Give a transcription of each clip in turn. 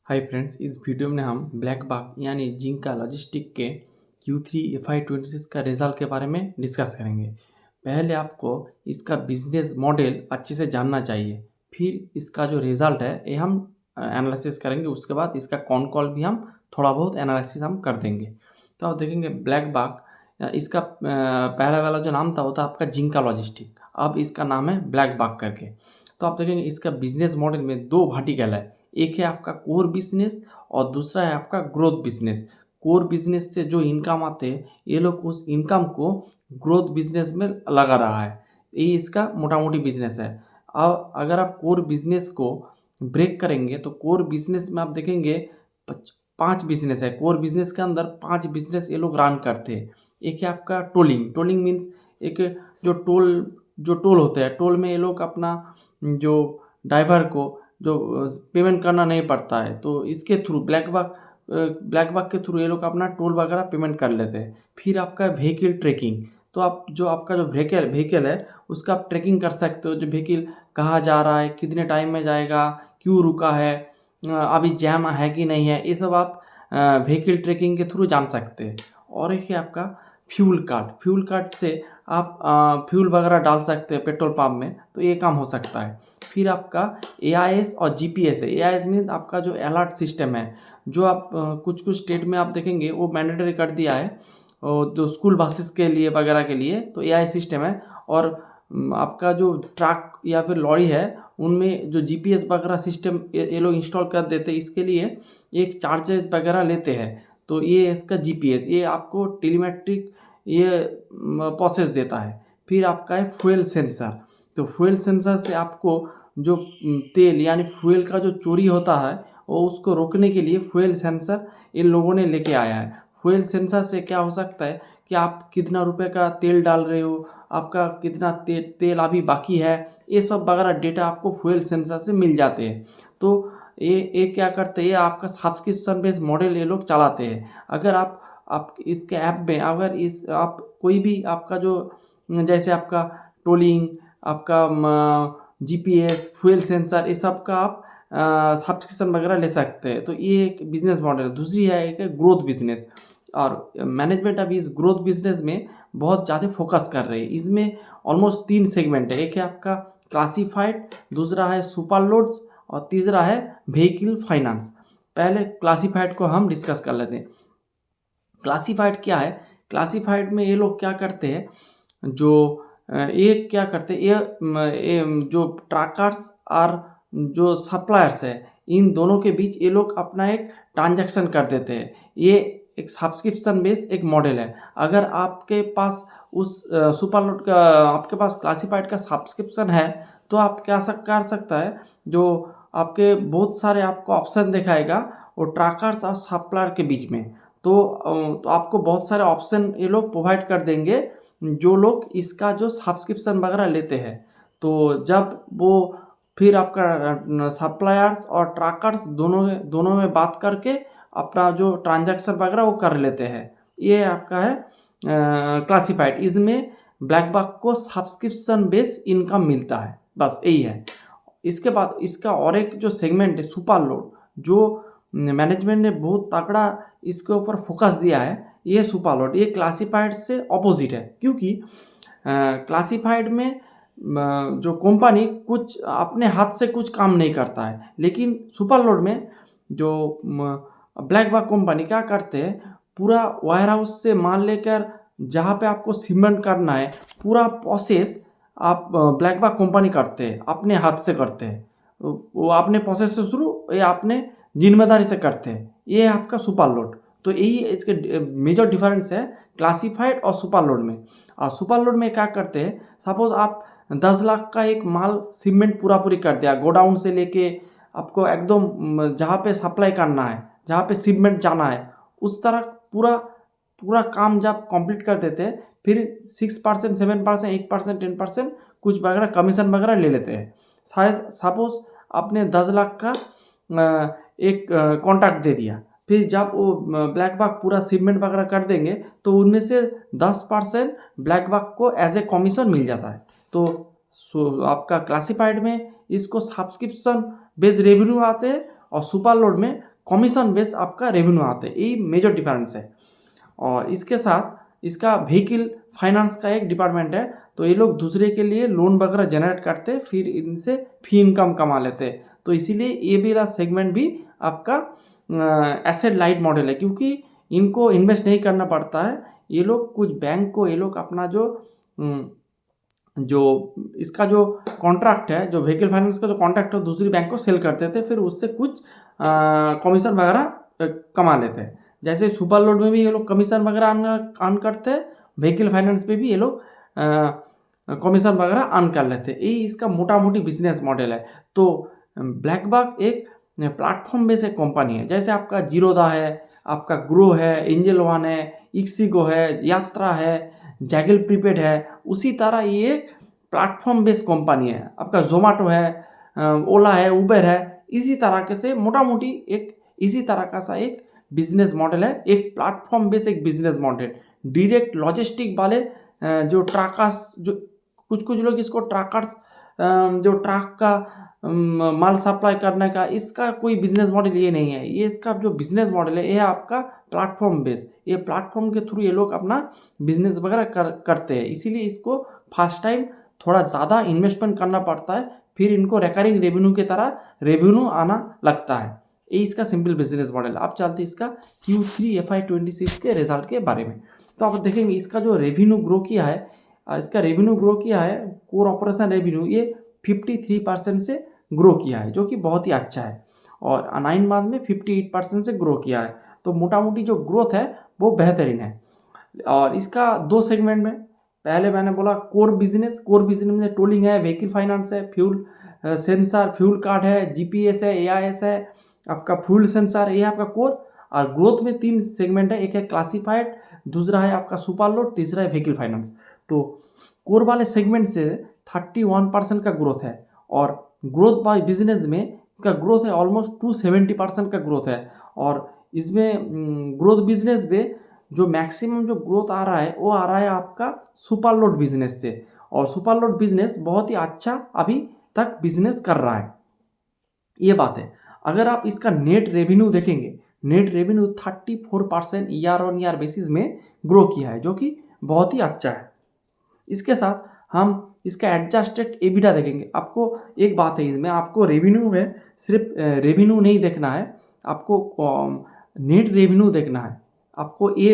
Hi friends, इस video में हम ब्लैक बक यानी जिंका लॉजिस्टिक के Q3 FY26 का रिजल्ट के बारे में डिस्कस करेंगे। पहले आपको इसका बिजनेस मॉडल अच्छे से जानना चाहिए, फिर इसका जो रिजल्ट है ये हम एनालिसिस करेंगे। उसके बाद इसका कॉल भी हम थोड़ा बहुत एनालिसिस हम कर देंगे। तो आप देखेंगे ब्लैक बक, इसका पहला वाला जो नाम था वो था आपका जिंका लॉजिस्टिक, अब इसका नाम है ब्लैक बक करके। तो आप देखेंगे इसका बिजनेस मॉडल में दो वर्टिकल है, एक है आपका कोर बिजनेस और दूसरा है आपका ग्रोथ बिजनेस। कोर बिजनेस से जो इनकम आते हैं ये लोग उस इनकम को ग्रोथ बिजनेस में लगा रहा है, ये इसका मोटा मोटी बिजनेस है। अब अगर आप कोर बिजनेस को ब्रेक करेंगे तो कोर बिजनेस में आप देखेंगे पांच बिजनेस है। कोर बिजनेस के अंदर पांच बिजनेस ये लोग रन करते हैं। एक है आपका टोलिंग। टोलिंग मीन्स एक जो टोल होते हैं, टोल में ये लोग अपना जो ड्राइवर को जो पेमेंट करना नहीं पड़ता है, तो इसके थ्रू ब्लैक बक के थ्रू ये लोग अपना टोल वगैरह पेमेंट कर लेते हैं। फिर आपका व्हीकल ट्रैकिंग, तो आप जो आपका जो व्हीकल है उसका आप ट्रैकिंग कर सकते हो, जो व्हीकल कहाँ जा रहा है, कितने टाइम में जाएगा, क्यों रुका है, अभी जैम है कि नहीं है, ये सब आप व्हीकल ट्रैकिंग के थ्रू जान सकते हैं। और एक है आपका फ्यूल कार्ड। फ्यूल कार्ड से आप फ्यूल वगैरह डाल सकते हैं पेट्रोल पंप में, तो ये काम हो सकता है। फिर आपका AIS और GPS है। AIS मीन आपका जो अलर्ट सिस्टम है, जो आप कुछ कुछ स्टेट में आप देखेंगे वो मैंडेटरी कर दिया है, और जो स्कूल बसेस के लिए वगैरह के लिए तो AIS सिस्टम है। और आपका जो ट्रक या फिर लॉरी है उनमें जो GPS वगैरह सिस्टम ये लोग इंस्टॉल कर देते हैं, इसके लिए एक चार्जेस वगैरह लेते हैं। तो ये इसका GPS ये आपको टेलीमेट्रिक ये प्रोसेस देता है। फिर आपका है फ्यूल सेंसर। तो फ्यूल सेंसर से आपको जो तेल यानी फ्यूल का जो चोरी होता है वो उसको रोकने के लिए फ्यूल सेंसर इन लोगों ने लेके आया है। फ्यूल सेंसर से क्या हो सकता है कि आप कितना रुपए का तेल डाल रहे हो, आपका कितना तेल अभी बाकी है, ये सब वगैरह डेटा आपको फ्यूल सेंसर से मिल जाते हैं। तो ये क्या करते हैं, आपका सब्सक्रिप्शन बेस्ड मॉडल ये लोग चलाते हैं। अगर आप इसके ऐप में अगर इस आप कोई भी आपका जो जैसे आपका टोलिंग, आपका GPS, फ्यूल सेंसर, ये सब का आप सब्सक्रिप्शन वगैरह ले सकते हैं। तो ये एक बिजनेस मॉडल है। दूसरी है एक ग्रोथ बिजनेस, और मैनेजमेंट अभी इस ग्रोथ बिजनेस में बहुत ज़्यादा फोकस कर रहे हैं। इसमें ऑलमोस्ट तीन सेगमेंट है, एक है आपका क्लासीफाइड, दूसरा है सुपर लोड्स और तीसरा है व्हीकल फाइनेंस। पहले क्लासीफाइड को हम डिस्कस कर लेते हैं। क्लासीफाइड क्या है? क्लासीफाइड में ये लोग क्या करते हैं, जो ये क्या करते हैं, ये जो ट्रैकर्स और जो सप्लायर्स है इन दोनों के बीच ये लोग अपना एक ट्रांजैक्शन कर देते हैं। ये एक सब्सक्रिप्शन बेस्ड एक मॉडल है। अगर आपके पास उस सुपर लोड का आपके पास क्लासीफाइड का सब्सक्रिप्शन है तो आप क्या कर सकता है, जो आपके बहुत सारे आपको ऑप्शन दिखाएगा वो ट्रैकर्स और सप्लायर के बीच में। तो आपको बहुत सारे ऑप्शन ये लोग प्रोवाइड कर देंगे जो लोग इसका जो सब्सक्रिप्शन वगैरह लेते हैं। तो जब वो फिर आपका सप्लायर्स और ट्रैकर्स दोनों में बात करके अपना जो ट्रांजैक्शन वगैरह वो कर लेते हैं। ये आपका है क्लासीफाइड। इसमें ब्लैक बक को सब्सक्रिप्शन बेस्ड इनकम मिलता है, बस यही है। इसके बाद इसका और एक जो सेगमेंट है सुपर लोड, जो मैनेजमेंट ने बहुत तगड़ा इसके ऊपर फोकस दिया है, ये सुपर लोड ये क्लासीफाइड से ऑपोजिट है। क्योंकि क्लासीफाइड में जो कंपनी कुछ अपने हाथ से कुछ काम नहीं करता है, लेकिन सुपर लोड में जो ब्लैक बक कंपनी क्या करते हैं, पूरा वायर हाउस से माल लेकर जहाँ पे आपको सीमेंट करना है पूरा प्रोसेस आप ब्लैक बक कंपनी करते हैं, अपने हाथ से करते हैं। वो अपने प्रोसेस से शुरू ये अपने जिम्मेदारी से करते हैं। ये है आपका सुपर लोड। तो यही इसके मेजर डिफरेंस है क्लासीफाइड और सुपर लोड में। और सुपर लोड में क्या करते हैं, सपोज आप 10 लाख का एक माल सीमेंट पूरी कर दिया, गोडाउन से लेके आपको एकदम जहाँ पे सप्लाई करना है, जहाँ पे सीमेंट जाना है, उस तरह पूरा पूरा काम जब कंप्लीट कर देते हैं, फिर 6%, 7%, 8%, 10% कुछ वगैरह कमीशन वगैरह ले लेते हैं। शायद सपोज आपने 10 लाख का एक कॉन्ट्रैक्ट दे दिया, फिर जब वो ब्लैक बक पूरा शिपमेंट वगैरह कर देंगे तो उनमें से 10% ब्लैक बक को एज ए कमीशन मिल जाता है। तो आपका क्लासीफाइड में इसको सब्सक्रिप्शन बेस्ड रेवेन्यू आते हैं और सुपर लोड में कमीशन बेस आपका रेवेन्यू आते हैं, यही मेजर डिफरेंस है। और इसके साथ इसका व्हीकल फाइनेंस का एक डिपार्टमेंट है, तो ये लोग दूसरे के लिए लोन वगैरह जनरेट करते फिर इनसे फी इनकम कमा लेते हैं। तो इसीलिए ये भी सेगमेंट भी आपका एसेट लाइट मॉडल है, क्योंकि इनको इन्वेस्ट नहीं करना पड़ता है। ये लोग कुछ बैंक को ये लोग अपना जो इसका जो कॉन्ट्रैक्ट है, जो व्हीकल फाइनेंस का जो कॉन्ट्रैक्ट है, दूसरी बैंक को सेल करते थे, फिर उससे कुछ कमीशन वगैरह कमा लेते हैं। जैसे सुपर लोड में भी ये लोग कमीशन वगैरह अर्न करते हैं, व्हीकल फाइनेंस पे भी ये लोग कमीशन वगैरह अर्न कर लेते हैं। यही इसका मोटा मोटी बिजनेस मॉडल है। तो ब्लैकबक एक प्लेटफॉर्म बेस्ड एक कंपनी है। जैसे आपका जीरोदा है, आपका ग्रो है, एंजल वन है, इक्सिगो है, यात्रा है, जैगल प्रीपेड है, उसी तरह ये प्लेटफॉर्म बेस्ड कंपनी है। आपका जोमेटो है, ओला है, उबर है, इसी तरह के से मोटा मोटी एक इसी तरह का सा एक बिजनेस मॉडल है। एक प्लेटफॉर्म बेस्ड एक बिजनेस मॉडल, डायरेक्ट लॉजिस्टिक वाले जो ट्रकर्स, जो कुछ लोग इसको ट्रकर्स, जो ट्रक का माल सप्लाई करने का, इसका कोई बिजनेस मॉडल ये नहीं है। ये इसका जो बिजनेस मॉडल है ये है आपका प्लेटफॉर्म बेस्ड। ये प्लेटफॉर्म के थ्रू ये लोग अपना बिजनेस वगैरह करते हैं, इसीलिए इसको फर्स्ट टाइम थोड़ा ज़्यादा इन्वेस्टमेंट करना पड़ता है, फिर इनको रिकरिंग रेवेन्यू की तरह रेवेन्यू आना लगता है। ये इसका सिंपल बिजनेस मॉडल। अब चलते इसका Q3 FY26 के रिजल्ट के बारे में। तो आप देखेंगे इसका जो रेवेन्यू ग्रो किया है, कोर ऑपरेशन रेवेन्यू ये 53% से ग्रो किया है, जो कि बहुत ही अच्छा है। और 9 मंथ में 58% से ग्रो किया है। तो मोटा मोटी जो ग्रोथ है वो बेहतरीन है। और इसका दो सेगमेंट में, पहले मैंने बोला कोर बिजनेस में टोलिंग है, व्हीकल फाइनेंस है, फ्यूल सेंसर, फ्यूल कार्ड है, जीपीएस है, एआईएस है, आपका फ्यूल सेंसर, ये है आपका कोर। और ग्रोथ में 3 सेगमेंट है, एक है क्लासिफाइड, दूसरा है आपका सुपर लोड, तीसरा है व्हीकल फाइनेंस। तो कोर वाले सेगमेंट से 31% का ग्रोथ है, और ग्रोथ बाय बिजनेस में का ग्रोथ है ऑलमोस्ट 270% का ग्रोथ है। और इसमें ग्रोथ बिजनेस में जो मैक्सिमम जो ग्रोथ आ रहा है वो आ रहा है आपका सुपर लोड बिजनेस से। और सुपर लोड बिजनेस बहुत ही अच्छा अभी तक बिजनेस कर रहा है, ये बात है। अगर आप इसका नेट रेवेन्यू देखेंगे, net revenue 34% year on year basis में ग्रो किया है, जो कि बहुत ही अच्छा है। इसके साथ हम इसका एडजस्टेड एबिटा देखेंगे। आपको एक बात है, इसमें आपको रेवेन्यू में सिर्फ रेवेन्यू नहीं देखना है, आपको नेट रेवेन्यू देखना है। आपको ये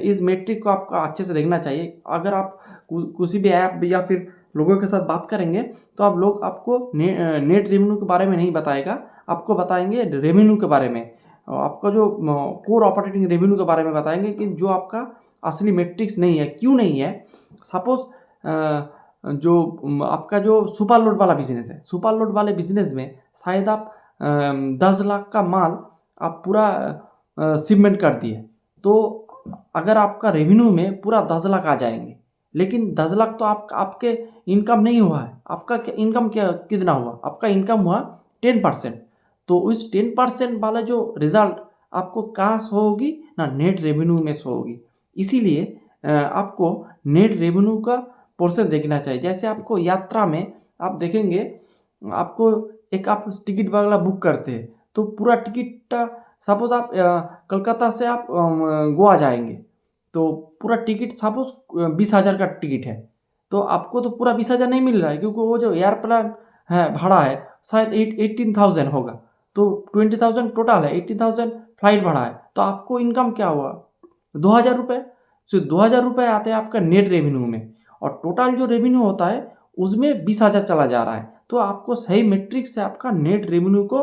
इस मेट्रिक को आपको अच्छे से देखना चाहिए। अगर आप किसी भी ऐप या फिर लोगों के साथ बात करेंगे तो आप लोग आपको नेट रेवेन्यू के बारे में नहीं बताएगा, आपको बताएंगे रेवेन्यू के बारे में। आपका जो कोर ऑपरेटिंग रेवेन्यू के बारे में बताएंगे कि जो आपका असली मेट्रिक्स नहीं है। क्यों नहीं है? सपोज जो आपका जो सुपर लोड वाला बिजनेस है, सुपर लोड वाले बिजनेस में शायद आप 10 लाख का माल आप पूरा शिपमेंट कर दिए, तो अगर आपका रेवेन्यू में पूरा 10 लाख आ जाएंगे, लेकिन 10 लाख तो आपके इनकम नहीं हुआ है। आपका इनकम क्या कितना हुआ? आपका इनकम हुआ 10%। तो उस 10% वाला जो रिजल्ट आपको कहाँ शो होगी ना, नेट रेवेन्यू में शो होगी। इसीलिए आपको नेट रेवेन्यू का पोर्शन देखना चाहिए। जैसे आपको यात्रा में आप देखेंगे, आपको आप टिकट वगैरह बुक करते हैं, तो पूरा टिकट सपोज आप कलकत्ता से आप गोवा जाएंगे, तो पूरा टिकट सपोज 20,000 का टिकट है, तो आपको तो पूरा 20,000 नहीं मिल रहा है, क्योंकि वो जो एयरप्लेन है भाड़ा है शायद 18,000 होगा, तो 20,000 टोटल है, 18,000 फ्लाइट भाड़ा है, तो आपको इनकम क्या हुआ? 2,000 रुपये। सो 2,000 रुपये आते हैं आपका नेट रेवेन्यू में, और टोटल जो रेवेन्यू होता है उसमें 20,000 चला जा रहा है। तो आपको सही मेट्रिक से आपका नेट रेवेन्यू को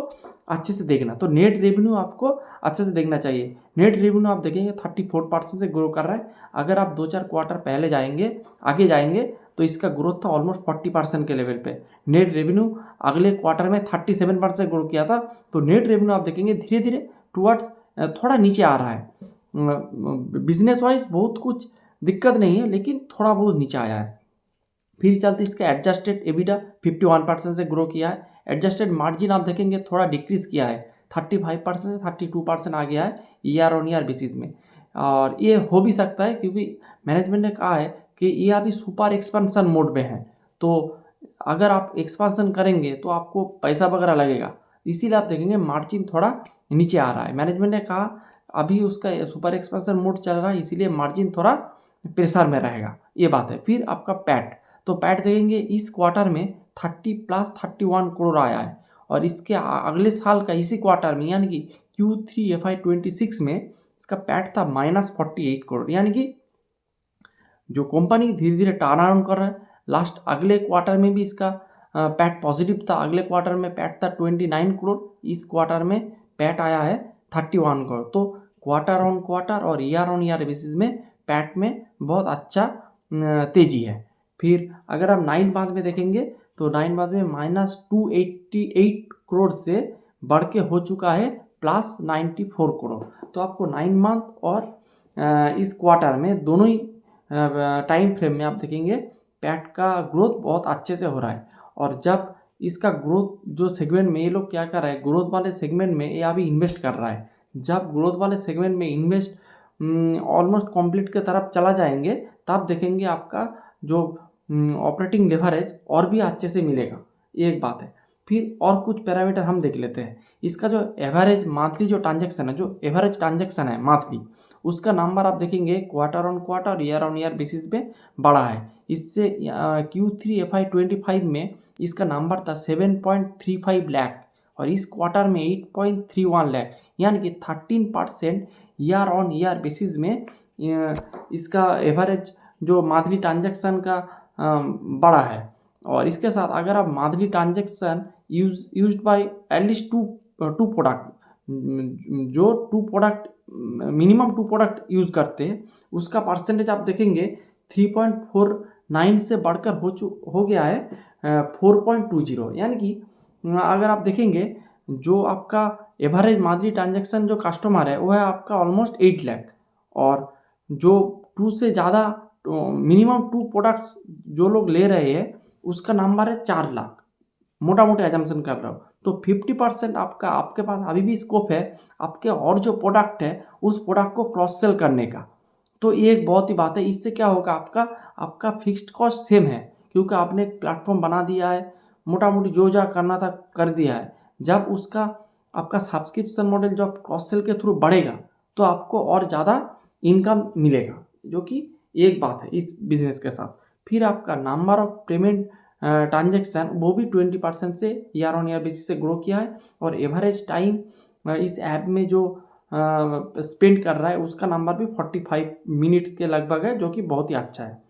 अच्छे से देखना, तो नेट रेवेन्यू आपको अच्छे से देखना चाहिए। नेट रेवेन्यू आप देखेंगे 34% से ग्रो कर रहा है। अगर आप 2-4 क्वार्टर पहले आगे जाएंगे तो इसका ग्रोथ था ऑलमोस्ट 40% के लेवल पे। नेट रेवेन्यू अगले क्वार्टर में 37% ग्रो किया था। तो नेट रेवेन्यू आप देखेंगे धीरे धीरे टुवर्ड्स थोड़ा नीचे आ रहा है। बिजनेस वाइज बहुत कुछ दिक्कत नहीं है, लेकिन थोड़ा बहुत नीचे आया है। फिर चलते इसका एडजस्टेड एबिटा 51% से ग्रो किया है। एडजस्टेड मार्जिन आप देखेंगे थोड़ा डिक्रीज किया है, 35% से 32% आ गया है ईयर ऑन ईयर बेसिस में। और ये हो भी सकता है क्योंकि मैनेजमेंट ने कहा है कि ये अभी सुपर एक्सपेंशन मोड में है, तो अगर आप एक्सपेंशन करेंगे तो आपको पैसा वगैरह लगेगा, इसीलिए आप देखेंगे मार्जिन थोड़ा नीचे आ रहा है। मैनेजमेंट ने कहा अभी उसका सुपर एक्सपेंशन मोड चल रहा है, इसीलिए मार्जिन थोड़ा प्रेशर में रहेगा, ये बात है। फिर आपका पैट, तो पैट देखेंगे इस क्वार्टर में 30+31 करोड़ आया है, और इसके अगले साल का इसी क्वार्टर में यानी कि Q3 FY26 में इसका पैट था -48 करोड़, यानी कि जो कंपनी धीरे धीरे टर्न अराउंड कर रहा है। लास्ट अगले क्वार्टर में भी इसका पैट पॉजिटिव था, अगले क्वार्टर में पैट था 29 करोड़, इस क्वार्टर में पैट आया है 31 करोड़। तो क्वार्टर ऑन क्वार्टर और ईयर ऑन ईयर बेसिस में पैट में बहुत अच्छा तेजी है। फिर अगर आप 9 बाद में देखेंगे तो 9 बाद में -288 करोड़ से बढ़ के हो चुका है +94 करोड़। तो आपको 9 मंथ और इस क्वार्टर में दोनों ही टाइम फ्रेम में आप देखेंगे पैट का ग्रोथ बहुत अच्छे से हो रहा है। और जब इसका ग्रोथ जो सेगमेंट में ये लोग क्या कर रहा है, ग्रोथ वाले सेगमेंट में ये अभी इन्वेस्ट कर रहा है। जब ग्रोथ वाले सेगमेंट में इन्वेस्ट ऑलमोस्ट कंप्लीट की तरफ चला जाएंगे, तब देखेंगे आपका जो ऑपरेटिंग लेवरेज और भी अच्छे से मिलेगा, ये एक बात है। फिर और कुछ पैरामीटर हम देख लेते हैं। इसका जो एवरेज मंथली जो ट्रांजैक्शन है, जो एवरेज ट्रांजैक्शन है मंथली, उसका नंबर आप देखेंगे क्वार्टर ऑन क्वार्टर और ईयर ऑन ईयर बेसिस पे बढ़ा है। इससे Q3 FY25 में इसका नंबर था 7.35 लाख और इस क्वार्टर में 8.31 लाख, यानी कि 13% ईयर ऑन ईयर बेसिस में इसका एवरेज जो मंथली ट्रांजैक्शन का बढ़ा है। और इसके साथ अगर आप monthly transaction used by at least two product, जो two product minimum 2 product use करते हैं, उसका परसेंटेज आप देखेंगे 3.49 से बढ़कर हो गया है 4.20, यानी कि अगर आप देखेंगे जो आपका एवरेज मंथली ट्रांजैक्शन जो कस्टमर है वो है आपका ऑलमोस्ट 8 लाख, और जो 2 से ज़्यादा मिनिमम 2 प्रोडक्ट्स जो लोग ले रहे हैं उसका नंबर है 4 लाख, मोटा मोटा एजम्पशन कर रहा हूँ। तो 50% आपके पास अभी भी स्कोप है आपके और जो प्रोडक्ट है उस प्रोडक्ट को क्रॉस सेल करने का। तो ये एक बहुत ही बात है। इससे क्या होगा, आपका फिक्स्ड कॉस्ट सेम है, क्योंकि आपने एक प्लेटफॉर्म बना दिया है, मोटा मोटी जो करना था कर दिया है। जब उसका आपका सब्सक्रिप्शन मॉडल जब क्रॉस सेल के थ्रू बढ़ेगा तो आपको और ज़्यादा इनकम मिलेगा, जो कि एक बात है इस बिजनेस के साथ। फिर आपका नंबर ऑफ पेमेंट ट्रांजैक्शन वो भी 20% से ईयर ऑन ईयर बेसिस से ग्रो किया है, और एवरेज टाइम इस ऐप में जो स्पेंड कर रहा है उसका नंबर भी 45 मिनट्स के लगभग है, जो कि बहुत ही अच्छा है।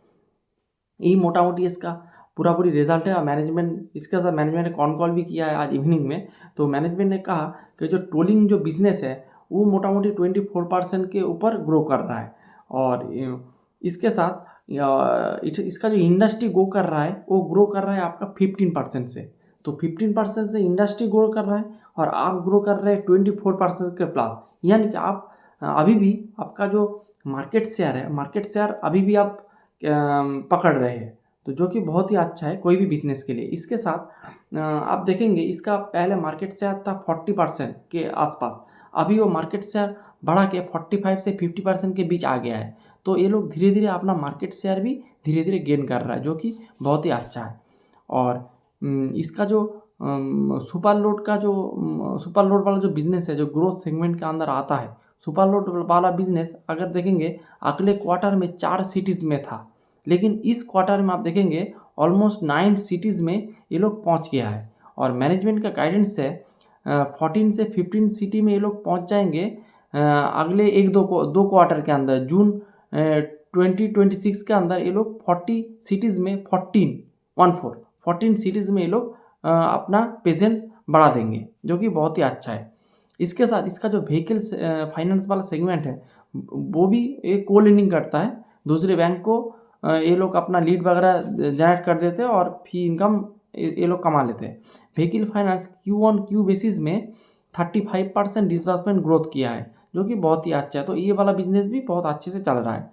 यही मोटा मोटी इसका पूरी रिजल्ट है। और मैनेजमेंट इसके साथ मैनेजमेंट ने कॉल भी किया है आज इवनिंग में। तो मैनेजमेंट ने कहा कि जो टोलिंग जो बिजनेस है वो मोटा मोटी 24% के ऊपर ग्रो कर रहा है, और इसके साथ इसका जो इंडस्ट्री ग्रो कर रहा है वो ग्रो कर रहा है आपका 15% से। तो 15% से इंडस्ट्री ग्रो कर रहा है और आप ग्रो कर रहे हैं 24% के प्लस, यानी कि आप अभी भी आपका जो मार्केट शेयर अभी भी आप पकड़ रहे हैं, तो जो कि बहुत ही अच्छा है कोई भी बिजनेस के लिए। इसके साथ आप देखेंगे इसका पहले मार्केट शेयर था 40% के आसपास, अभी वो मार्केट शेयर बढ़ा के 45 से 50% के बीच आ गया है। तो ये लोग धीरे धीरे अपना मार्केट शेयर भी धीरे धीरे गेन कर रहा है, जो कि बहुत ही अच्छा है। और इसका जो सुपर लोड वाला जो बिज़नेस है, जो ग्रोथ सेगमेंट के अंदर आता है, सुपर लोड वाला बिज़नेस अगर देखेंगे अगले क्वार्टर में 4 सिटीज़ में था, लेकिन इस क्वार्टर में आप देखेंगे ऑलमोस्ट 9 सिटीज़ में ये लोग पहुंच गया है। और मैनेजमेंट का गाइडेंस है 14 से 15 सिटी में ये लोग पहुंच जाएंगे अगले 1-2 क्वार्टर के अंदर। जून 2026 के अंदर ये लोग 40 सिटीज़ में 14 सिटीज़ में ये लोग अपना प्रेजेंस बढ़ा देंगे, जो कि बहुत ही अच्छा है। इसके साथ इसका जो व्हीकल्स फाइनेंस वाला सेगमेंट है वो भी एक को लेंडिंग करता है, दूसरे बैंक को ये लोग अपना लीड वगैरह जनरेट कर देते हैं और फी इनकम ये लोग कमा लेते हैं। व्हीकल फाइनेंस Q-on-Q बेसिस में 35% डिसबर्समेंट ग्रोथ किया है, जो कि बहुत ही अच्छा है। तो ये वाला बिजनेस भी बहुत अच्छे से चल रहा है।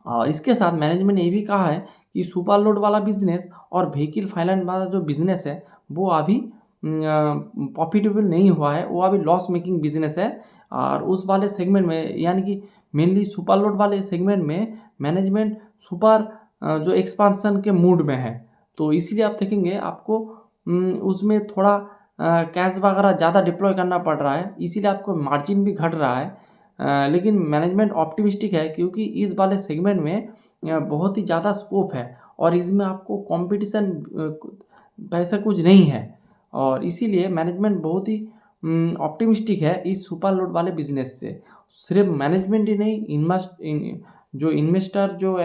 और इसके साथ मैनेजमेंट ने ये भी कहा है कि सुपर लोड वाला बिजनेस और व्हीकल फाइनेंस वाला जो बिजनेस है वो अभी प्रॉफिटेबल नहीं हुआ है, वो अभी लॉस मेकिंग बिजनेस है। और उस वाले सेगमेंट में यानी कि मेनली सुपर लोड वाले सेगमेंट में मैनेजमेंट सुपर जो एक्सपांसन के मूड में है, तो इसीलिए आप देखेंगे आपको उसमें थोड़ा कैश वगैरह ज़्यादा डिप्लॉय करना पड़ रहा है, इसीलिए आपको मार्जिन भी घट रहा है। लेकिन मैनेजमेंट ऑप्टिमिस्टिक है क्योंकि इस वाले सेगमेंट में बहुत ही ज़्यादा स्कोप है और इसमें आपको कंपटीशन वैसा कुछ नहीं है और इसीलिए मैनेजमेंट बहुत ही ऑप्टिमिस्टिक है इस सुपर लोड वाले बिजनेस से। सिर्फ मैनेजमेंट ही नहीं, जो इन्वेस्टर जो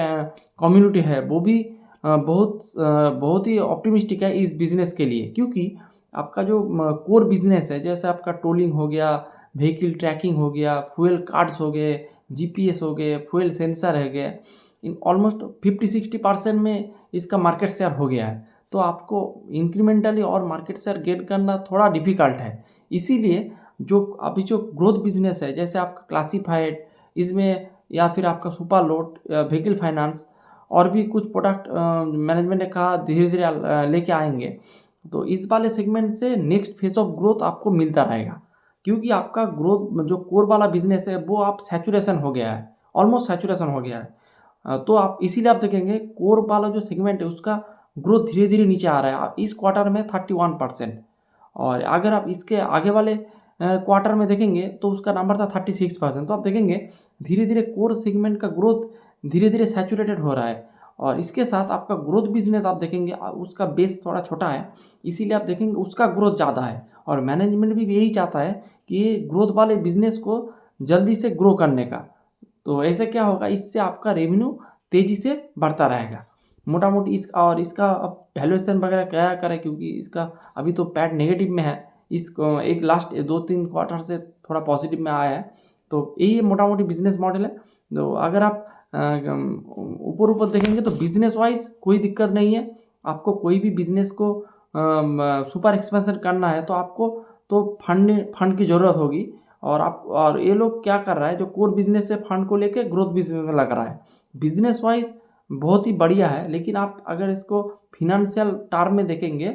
कम्युनिटी है वो भी बहुत ही ऑप्टिमिस्टिक है इस बिज़नेस के लिए क्योंकि आपका जो कोर बिजनेस है, जैसे आपका टोलिंग हो गया, व्हीकल ट्रैकिंग हो गया, फ्यूल कार्ड्स हो गए, जीपीएस हो गए, फ्यूल सेंसर है गए, इन ऑलमोस्ट 50-60% में इसका मार्केट शेयर हो गया है। तो आपको इंक्रीमेंटली और मार्केट शेयर गेन करना थोड़ा डिफिकल्ट है। इसीलिए जो अभी जो ग्रोथ बिजनेस है, जैसे आपका क्लासिफाइड इसमें या फिर आपका सुपर लोड, व्हीकल फाइनेंस और भी कुछ प्रोडक्ट मैनेजमेंट ने कहा धीरे धीरे लेके आएंगे। तो इस वाले सेगमेंट से नेक्स्ट फेज ऑफ ग्रोथ आपको मिलता रहेगा क्योंकि आपका ग्रोथ जो कोर वाला बिजनेस है वो आप सैचुरेशन हो गया है, ऑलमोस्ट सैचुरेशन हो गया है। तो आप इसीलिए आप देखेंगे कोर वाला जो सेगमेंट है उसका ग्रोथ धीरे धीरे नीचे आ रहा है। आप इस क्वार्टर में 31% और अगर आप इसके आगे वाले क्वार्टर में देखेंगे तो उसका नंबर था 36%। तो आप देखेंगे धीरे धीरे कोर सेगमेंट का ग्रोथ धीरे धीरे सैचुरेटेड हो रहा है और इसके साथ आपका ग्रोथ बिजनेस आप देखेंगे उसका बेस थोड़ा छोटा है, इसीलिए आप देखेंगे उसका ग्रोथ ज़्यादा है और मैनेजमेंट भी यही चाहता है कि ये ग्रोथ वाले बिजनेस को जल्दी से ग्रो करने का। तो ऐसे क्या होगा, इससे आपका रेवेन्यू तेज़ी से बढ़ता रहेगा। मोटा मोटी इसका अब वैल्यूएशन वगैरह क्या करें क्योंकि इसका अभी तो पैट नेगेटिव में है, एक लास्ट 2-3 क्वार्टर से थोड़ा पॉजिटिव में आया है। तो यही मोटा मोटी बिजनेस मॉडल है। तो अगर आप ऊपर ऊपर देखेंगे तो बिजनेस वाइज कोई दिक्कत नहीं है। आपको कोई भी बिजनेस को सुपर एक्सपेंशन करना है तो आपको तो फंड की ज़रूरत होगी और ये लोग क्या कर रहा है, जो कोर बिजनेस से फंड को लेके ग्रोथ बिजनेस में लग रहा है। बिजनेस वाइज बहुत ही बढ़िया है, लेकिन आप अगर इसको फिनेंशियल टर्म में देखेंगे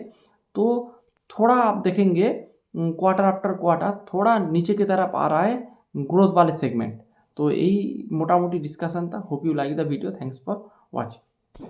तो थोड़ा आप देखेंगे क्वार्टर आफ्टर क्वार्टर थोड़ा नीचे की तरफ आ रहा है ग्रोथ वाले सेगमेंट। तो यही मोटा मोटी डिस्कशन था। Hope you like the video. Thanks for watching.